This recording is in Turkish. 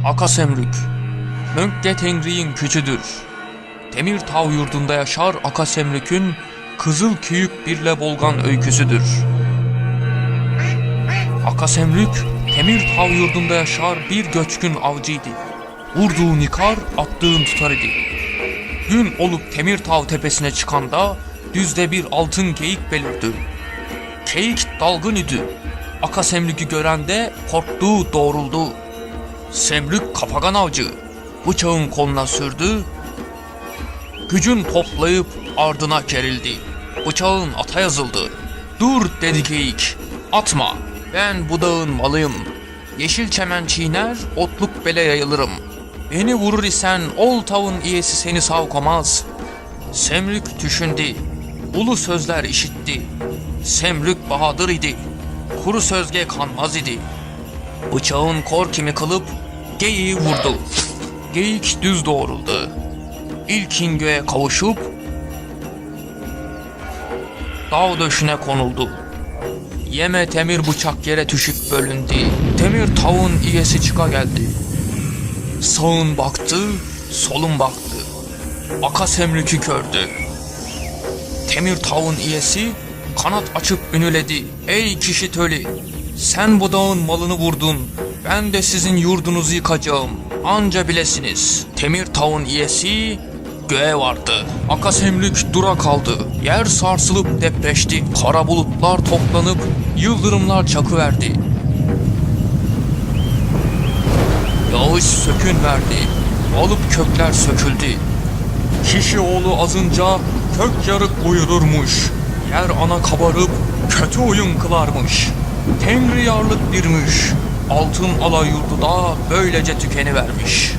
Akasemrük, Mönkge Tengri'nin küçüdür. Temir Tav yurdunda yaşar Akasemrük'ün Kızıl Köyük birle Bolgan öyküsüdür. Akasemrük, Temir Tav yurdunda yaşar bir göçkün avcıydı. Vurduğun yıkar, attığın tutar idi. Gün olup Temir Tav tepesine çıkanda düzde bir altın geyik belirdi. Geyik dalgın idi. Akasemrük'ü görende korktu, doğruldu. Semrük kapagan avcı bıçağın koluna sürdü. Gücün toplayıp ardına gerildi. Bıçağın ata yazıldı. Dur dedi geyik, atma, ben bu dağın malıyım. Yeşil çemen çiğner, otluk bele yayılırım. Beni vurur isen ol tavın iyesi seni savkomaz. Semrük düşündü, ulu sözler işitti. Semrük bahadır idi, kuru sözge kanmaz idi. Bıçağın kor kimi kılıp geyiği vurdu. Geyik düz doğruldu. İlkin göğe kavuşup dağ döşüne konuldu. Yeme temir bıçak yere düşüp bölündü. Temir Tav'ın iyesi çıka geldi. Sağın baktı, solun baktı. Akasemrük'ü gördü. Temir Tav'ın iyesi kanat açıp ünüledi. Ey kişi töli, sen bu dağın malını vurdun, ben de sizin yurdunuzu yıkacağım, anca bilesiniz. Temir Tav'ın iyesi göğe vardı. Akasemrük dura kaldı. Yer sarsılıp depreşti. Kara bulutlar toplanıp yıldırımlar çakıverdi. Yağış sökün verdi. Alıp kökler söküldü. Kişi oğlu azınca kök yarık uyudurmuş. Yer ana kabarıp kötü oyun kılarmış. Tengri yarlık birmiş. Altın ala yurdu da böylece tükenivermiş.